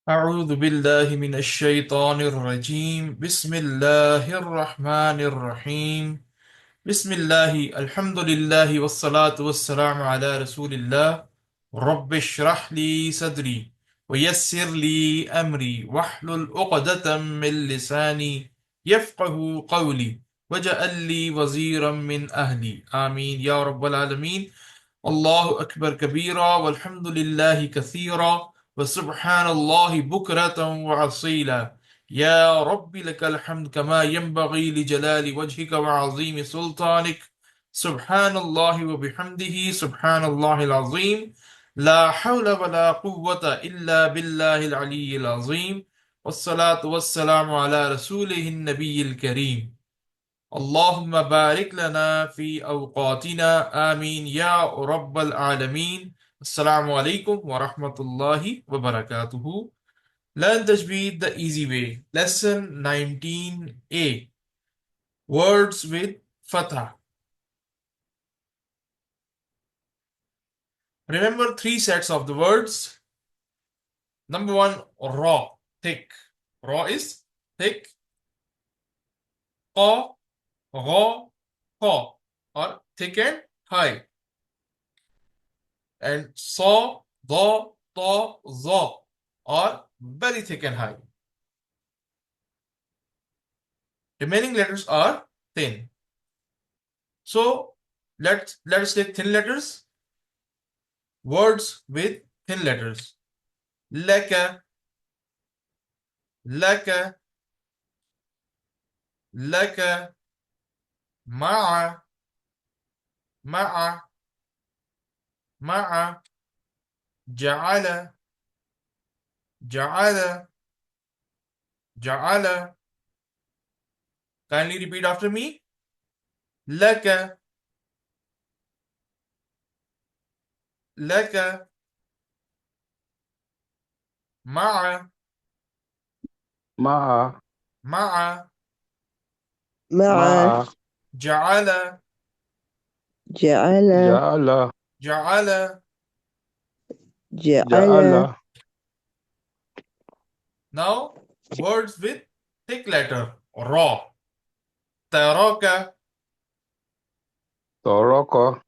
أعوذ بالله من الشيطان الرجيم بسم الله الرحمن الرحيم بسم الله الحمد لله والصلاة والسلام على رسول الله رب اشرح لي صدري ويسر لي أمري واحلل عقدة من لساني يفقه قولي واجعل لي وزيرا من أهلي آمين يا رب العالمين الله أكبر كبيرا والحمد لله كثيرا وسبحان الله بكرة وأصيلا يا رب لك الحمد كما ينبغي لجلال وجهك وعظيم سلطانك سبحان الله وبحمده سبحان الله العظيم لا حول ولا قوة إلا بالله العلي العظيم والصلاة والسلام على رسوله النبي الكريم اللهم بارك لنا في أوقاتنا آمين يا رب العالمين السلام عليكم ورحمة الله وبركاته. Learn Tajweed the easy way. Lesson 19a. Words with Fatha. Remember three sets of the words. Number one, raw, thick. Raw is thick. Qa, gha, qa, or thick and high. And saw, da, ta, za are very thick and high. Remaining letters are thin. So let's take thin letters. Words with thin letters. Laka, laka, laka, ma'a, ma'a, ma'a, ja'ala, ja'ala, ja'ala. Kindly repeat after me. Laka, laka, ma'a, مع ma'a, مع مع ja'ala, جعل جعل ja'ala. جعل جعل Now, words with thick letter, raw. Taraka, ترك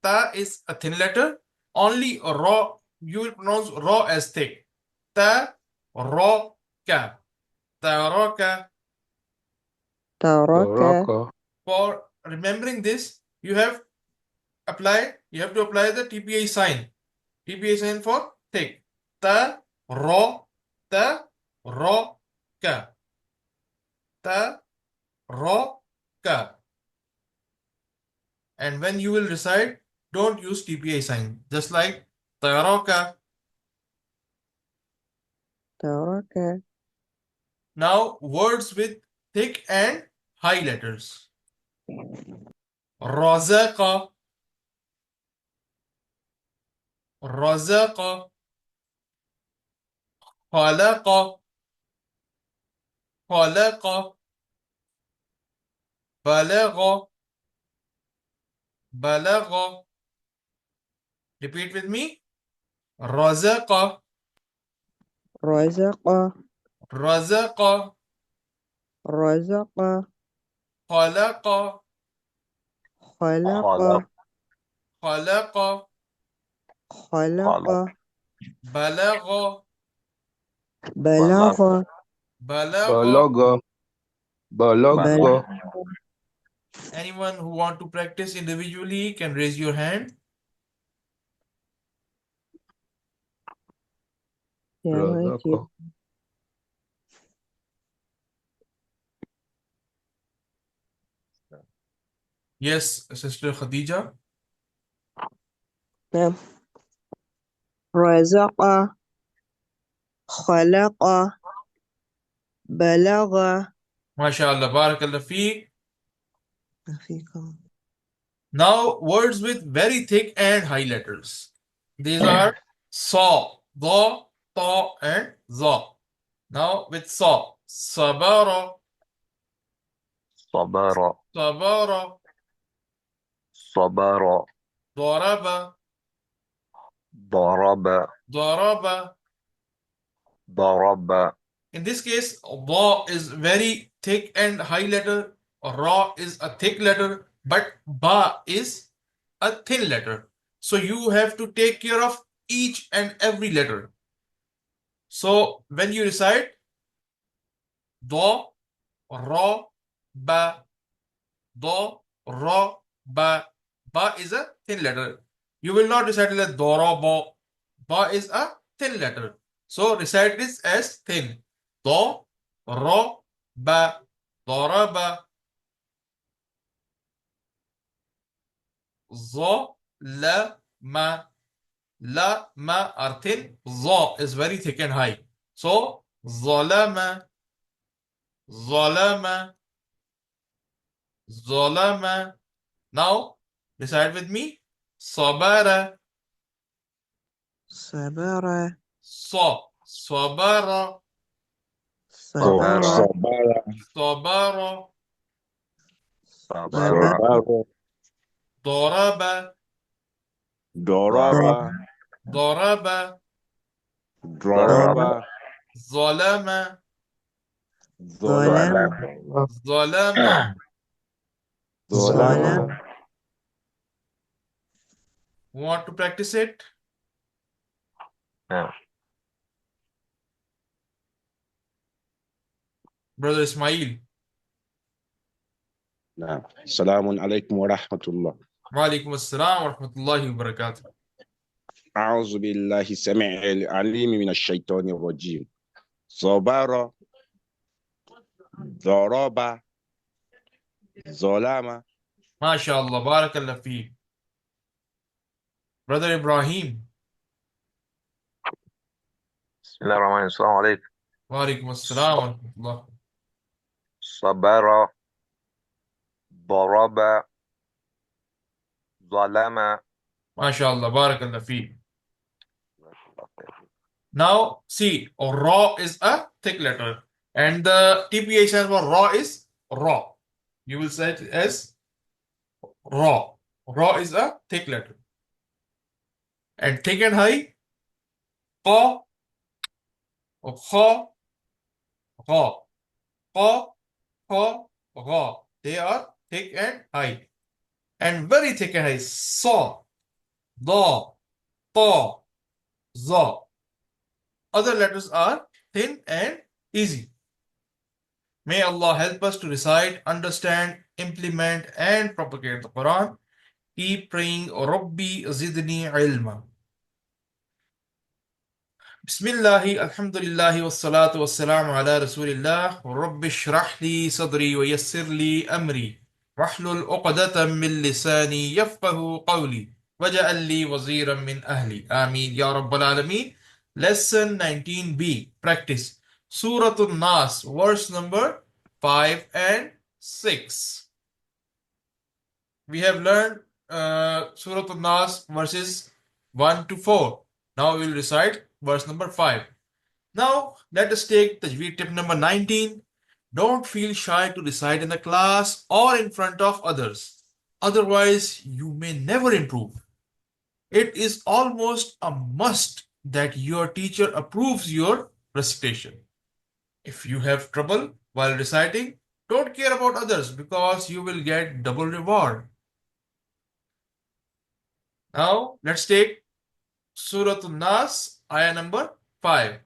ta is a thin letter. Only raw, you will pronounce raw as thick. Ta, raw, ka. Taraka. ترك ترك For remembering this, you have to apply the TPI sign. TPI sign for thick. Ta, raw, ta, raw, ka. Ta, raw, ka. And when you will recite, don't use TPI sign. Just like Tayaroka. ترك Now words with thick and high letters. Razaqa, razaqa, khalaqa, khalaqa, balagha, balagha. Repeat with me. Razaqa, رزق razaqa, رزق khalaqa, خلق خلق khalaqa, خلق خلق balagha, بلغ بلغ balagha. بلغ بلغ بلغ Anyone who want to practice individually can raise your hand. يا مايكي رزق Yes, Sister Khadija. نعم رزق خلق بلغ MashaAllah, Barakallah Feek. فيكم Now, words with very thick and high letters. These are Sa, Da, Ta, and Za. Now, with Sa, Sabara, صبر Sabara, صبر Daraba, ضرب Daraba, ضرب. In this case, Ba is very thick and high letter, Ra is a thick letter, but Ba is a thin letter. So you have to take care of each and every letter. So when you recite Do, Ra, Ba, Do, Ra, Ba, Ba is a thin letter. You will not recite it as Dora, Ba. Ba is a thin letter. So recite this as thin. Do, Ra, Ba, Dora, Ba, Zo, La, Ma. La, Ma are thin. Zo is very thick and high. So, Zalama, Zalama, Zalama. Now, recite with me. Sabara, صبر Sabara, صبر Sabara, Sabara, صبر صبر. Sabara, Doraba, ضرب. Doraba, Doraba, ضرب Doraba, Zalama, ظلم ظلم. Zalama. Zolama. ظلم Want to practice it? نعم. Brother Ismail. نعم. السلام عليكم ورحمة الله. Wa alaikum assalam wa rahmatullahi wa barakatuh. أعوذ بالله السميع العليم من الشيطان الرجيم. صبر، ضرب، ظلم. MashaAllah, barakallah fi. Brother Ibrahim. بسم الله الرحمن الرحيم. السلام عليكم. Wa alaikum assalam wa rahmatullah. صبر. ضرب. ظلم. MashaAllah, barakallah fi. Now, see, Ra is a thick letter. And the TPH stands for Ra is Ra. You will say it as Ra. Ra is a thick letter. And thick and high, Qa, Kha, Gha. Qa, Kha, Gha. They are thick and high. And very thick and high, Sa, Da, Ta, Za. Other letters are thin and easy. May Allah help us to recite, understand, implement, and propagate the Quran. Keep praying, Rabbi Zidni ilma. Bismillahi, alhamdulillahi, wassalatu wassalamu ala rasulillah. Rabbi shrah li sadri wa yassir li amri. Wahlul uqdatan min lisani yafqahu qawli. Waja'al li waziran min ahli. Ameen. Ya Rabbal Alameen. Lesson 19b. Practice. Surah An-Nas, verse number 5 and 6. We have learned Surah An-Nas verses 1 to 4. Now we will recite verse number 5. Now let us take Tajweed tip number 19. Don't feel shy to recite in the class or in front of others. Otherwise, you may never improve. It is almost a must that your teacher approves your recitation. If you have trouble while reciting, don't care about others because you will get double reward. Now let's take Surah An-Nas, ayah number 5.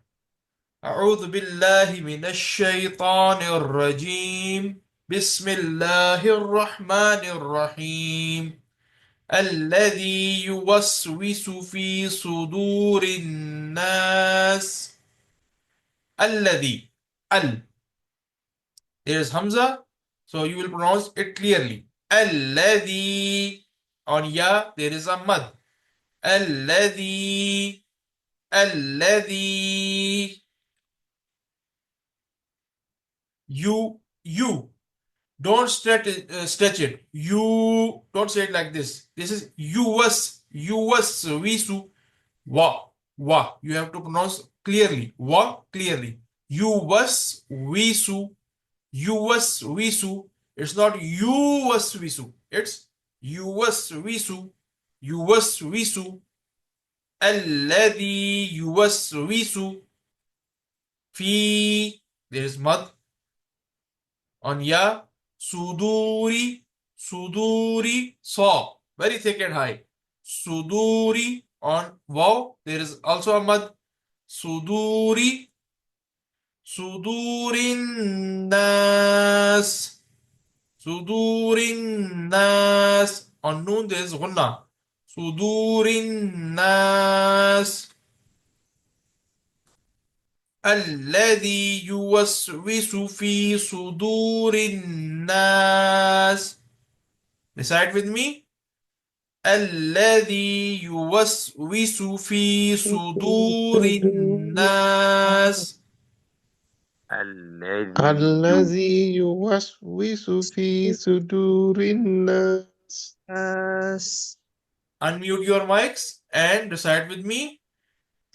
أعوذ بالله من الشيطان الرجيم بسم الله الرحمن الرحيم الذي يوسوس في صدور الناس الذي al. There is Hamza, so you will pronounce it clearly. الذي. On ya there is a mad. الذي الذي. You don't stretch it. You don't say it like this. This is you was wisu wa. You have to pronounce clearly. Wa clearly. You was wisu. It's not you was wisu. It's you was wisu. الذي يوسوس Fi, there is mad on ya. Suduri, suduri, saw. Very thick and high. Suduri on wow, there is also a mad. Suduri, sudurin nas. Sudurin nas. On noon there is gunna. Sudurin nas. الذي يوسوس في صدور الناس. Recite with me. الذي يوسوس في صدور الناس. الذي الذي يوسوس في صدور الناس. Yes. Unmute your mics and recite with me.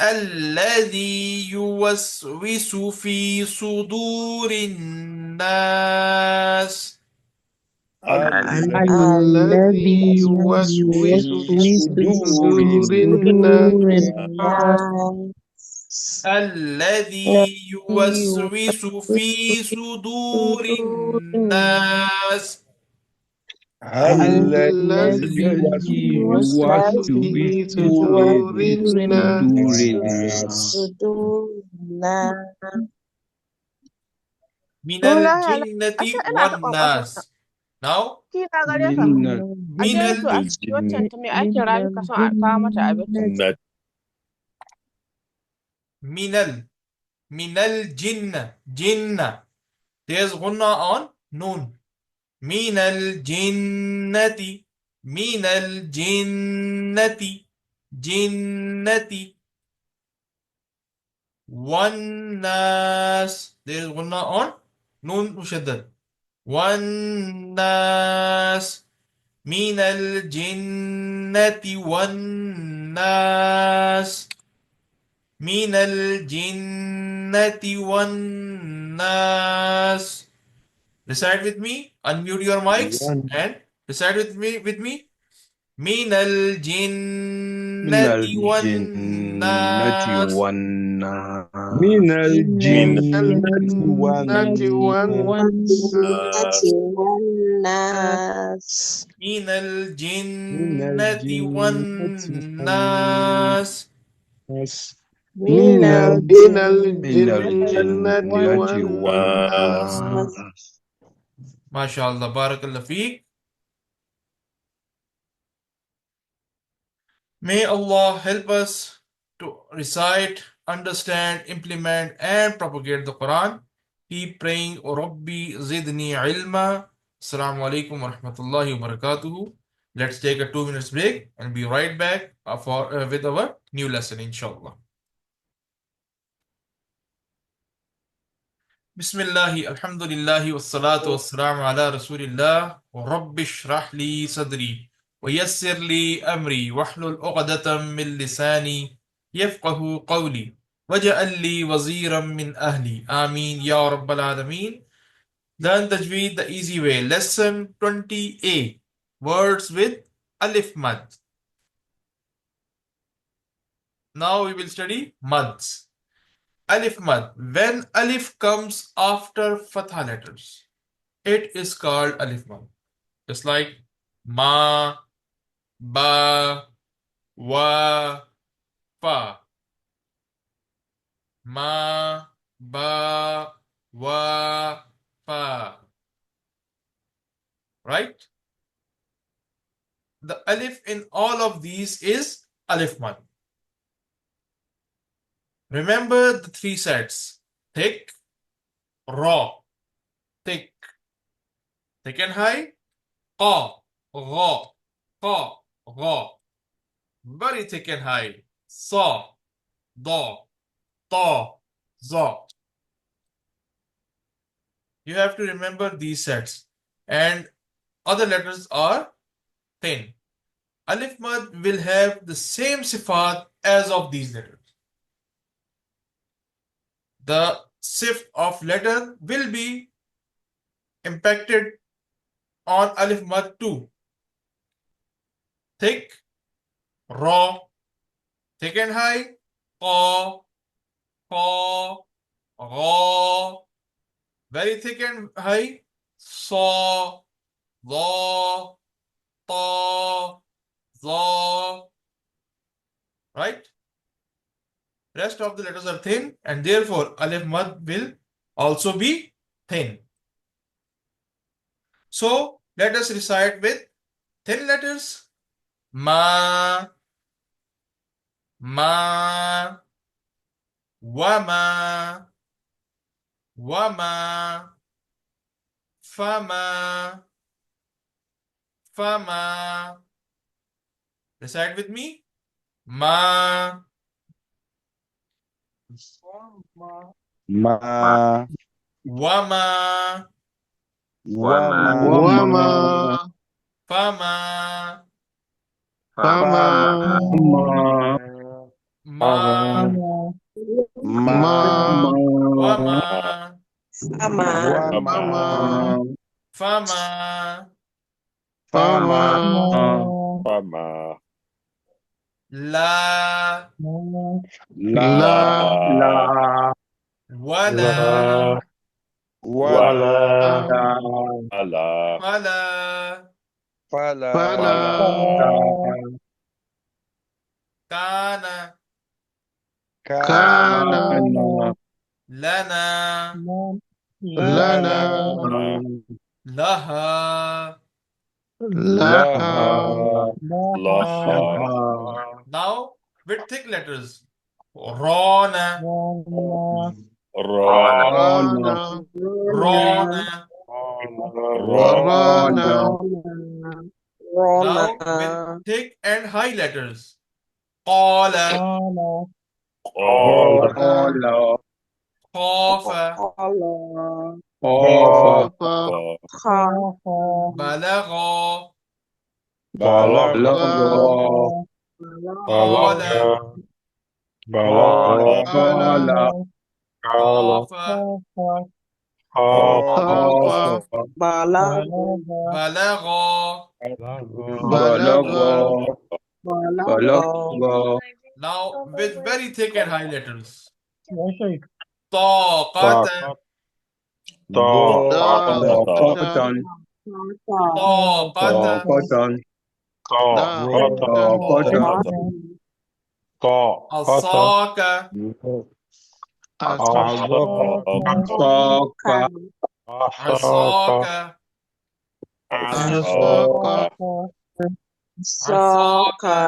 الذي يوسوس في صدور الناس. الذي الذي يوسوس في يوسوس في صدور الناس. صدور الناس الذي يوسوس في صدور صدور الناس. الذي الذي يوسوس يوسوس في في صدور صدور الناس. الناس. من Mula الجنة ashe ina ta ƙwanƙwaso na. والناس. Now, Ki na gare ka. من من Ashe to a ال cikin waccan ta mai aikin من rami ka son a kawo mata abinci. الجنة من ال من الجنة جنة. There's gunna on noon. من الجنة من الجنة جنة والناس. There's gunna on noon مشدد. والناس من الجنة والناس من الجنة والناس. Recite with me. Unmute your mics and recite with me. من من الجنة الجنة والناس. والناس. من من الجنة الجنة والناس والناس. من من الجنة الجنة والناس. والناس. من من الجنة الجنة والناس. والناس. MashaAllah. Barakallah feek. May Allah help us to recite, understand, implement, and propagate the Quran. Keep praying, O Rabbi Zidni Ilma. Assalamu alaikum wa rahmatullahi wa barakatuhu. Let's take a 2 minutes break and be right back with our new lesson, inshallah. Bismillahi, alhamdulillahi, wassalatu wassalamu ala rasulillah, wa rabbi shrah li sadri, wa yassir li amri, wahlul uqdatam min lisani, yafqahu qawli, waja'al li waziran min ahli. Ameen, ya rabbal alameen. Learn Tajweed the easy way. Lesson 20a. Words with alif mad. Now we will study mads. Alif mad. When alif comes after fatha letters, it is called alif mad. Just like ma, ba, wa, fa. Ma, ba, wa, fa. Right? The alif in all of these is alif mad. Remember the three sets: thick, raw, thick, thick and high, qa, gha, qa, gha. Very thick and high, sa, da, ta, za. You have to remember these sets. And other letters are thin. Alif mad will have the same sifat as of these letters. The sif of letter will be impacted on alif mad too. Thick, raw, thick and high, qa, qa, Gha, very thick and high. Sa, Dha, Ta, Za, right? Rest of the letters are thin and therefore Alif Mad will also be thin. So let us recite with thin letters. Ma, Ma, Wama, Wama, Fama, Fama. Recite with me. Ma, Ma, Wama, Wama, Wama, Fama, Fama, Fama, Ma, Ma, Wama, Wama, Fama, Fama, La, La, La, Wala, Wala, Fala, Fala, Kana, Kana, Lana, Lana, Laha. Laha, Now with thick letters. Rona, Rona, Rana, Rona. Rana, Now with thick and high letters. Qala, Qala, Khafa, Qafa, Balagha, Balagha, Qala, Qala, Khafa, Qafa, Balagha. Balagha, Balagha, Now with very thick and high letters. Taqata, Taqatan, Taqata, Taqatan, Taqatan, Asaka, Asaka, Asaka, Asaka, Asaka, Asaka,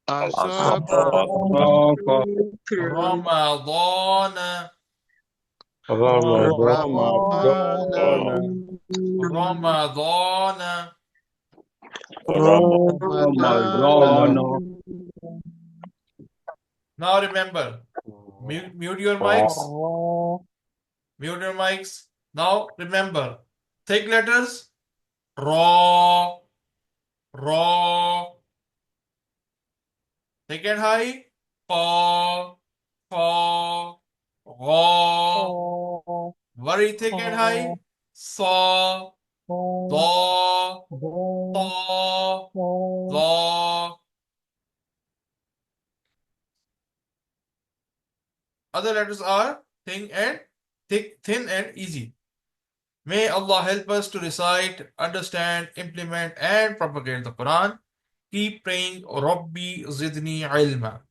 Asaka, Ramadana, Ramadana, Ramadana. Ramadana. Now remember, mute your mics. Mute your mics. Now remember, thick letters. Ra, Ra. Thick and high. Pa, Pa, Ra. Very thick and high. Sa, Da, Ta, Za. Other letters are thin and easy. May Allah help us to recite, understand, implement, and propagate the Quran. Keep praying, Rabbi Zidni Ilma.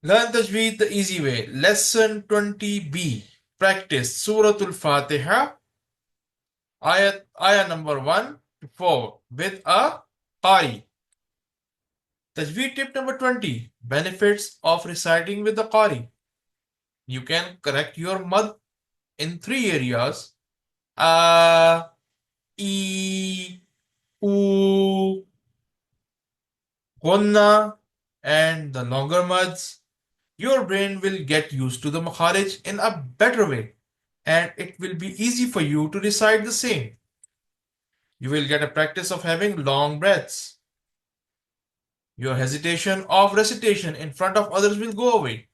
Learn Tajweed the easy way. Lesson 20b. Practice Surah Al-Fatiha, ayah number 1 to 4 with a Qari. Tajweed tip number 20. Benefits of reciting with the Qari. You can correct your mud in 3 areas. A, E, U, Gunna, and the longer muds. Your brain will get used to the makharij in a better way, and it will be easy for you to recite the same. You will get a practice of having long breaths. Your hesitation of recitation in front of others will go away.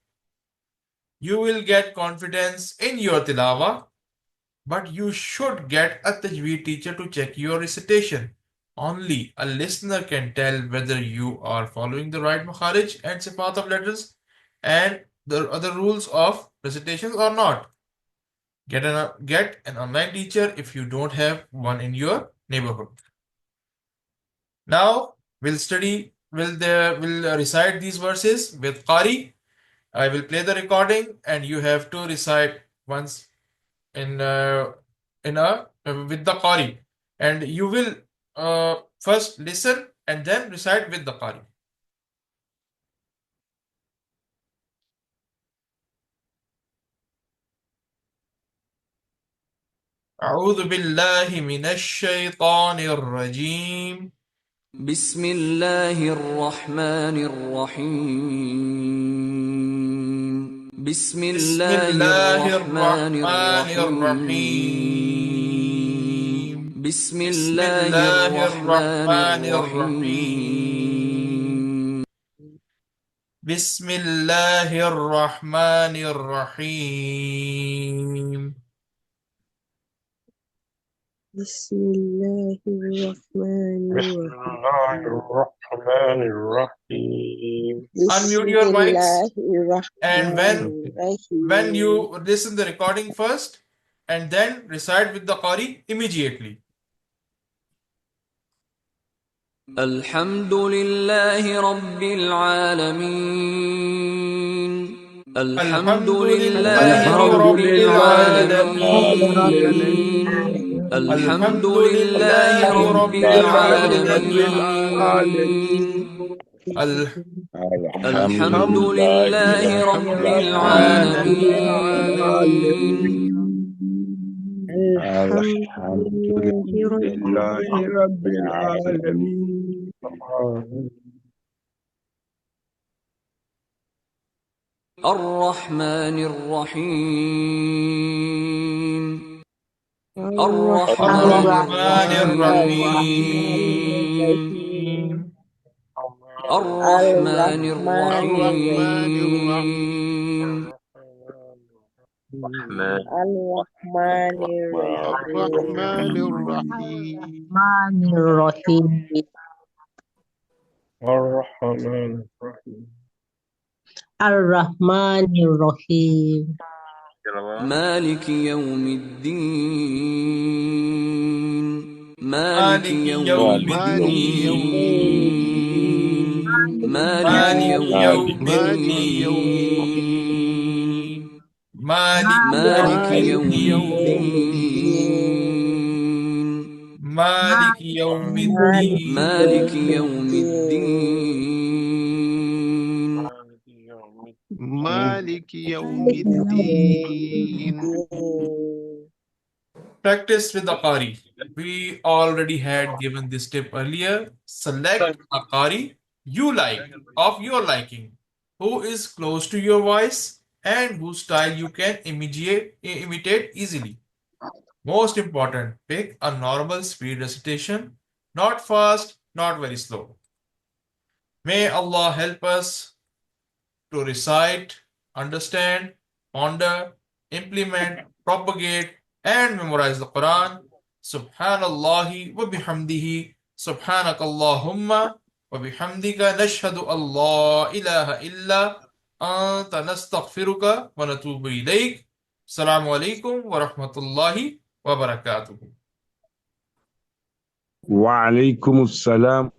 You will get confidence in your tilawa, but you should get a tajweed teacher to check your recitation Only a listener can tell whether you are following the right makharij and sifat of letters and the other rules of recitations or not. Get an online teacher if you don't have one in your neighborhood. Now we'll recite these verses with Qari. I will play the recording and you have to recite once in with the Qari, and you will first listen and then recite with the Qari. أعوذ بالله من الشيطان الرجيم. بسم الله الرحمن الرحيم بسم بسم الله الله الرحمن الرحمن الرحيم الرحيم. بسم بسم الله الله الرحمن الرحمن الرحيم الرحيم. بسم الله الرحمن الرحيم. بسم الله الرحمن بسم الرحيم الله الرحمن الرحيم. Unmute بسم your mics, الله and الرحمن when you الرحيم listen the recording first and then recite with the Qari immediately. الحمد لله رب العالمين الحمد الحمد لله لله رب الحمد رب لله رب العالمين. العالمين. الحمد الحمد لله لله الحمد رب رب لله رب العالمين. العالمين. الحمد الحمد لله لله رب رب العالمين العالمين. الحمد لله رب لله رب العالمين. الرحمن الرحيم الرحمن الرحمن الرحيم الرحيم. الرحمن الرحمن الرحيم الرحمن الرحمن الرحمن الرحيم الرحيم الرحمن الرحيم. الرحمن الرحيم مالك يوم الدين مالك مالك يوم يوم مالك يوم الدين الدين مالك مالك يوم يوم مالك يوم الدين الدين مالك مالك يوم يوم مالك يوم الدين الدين مالك يوم مالك مالك الدين يوم الدين مالك يوم الدين Practice with the Qari. We already had given this tip earlier. Select a Qari you like, of your liking, who is close to your voice and whose style you can imitate easily. Most important, pick a normal speed recitation, not fast, not very slow. May Allah help us to recite, understand, ponder, implement, propagate, and memorize the Quran. Subhanallahi wa bihamdihi. Subhanakallahumma wa bihamdika nashhadu Allah ilaha illa anta nastaghfiruka wa natubu ilayk. Assalamu alaikum wa rahmatullahi wa barakatuh. وعليكم السلام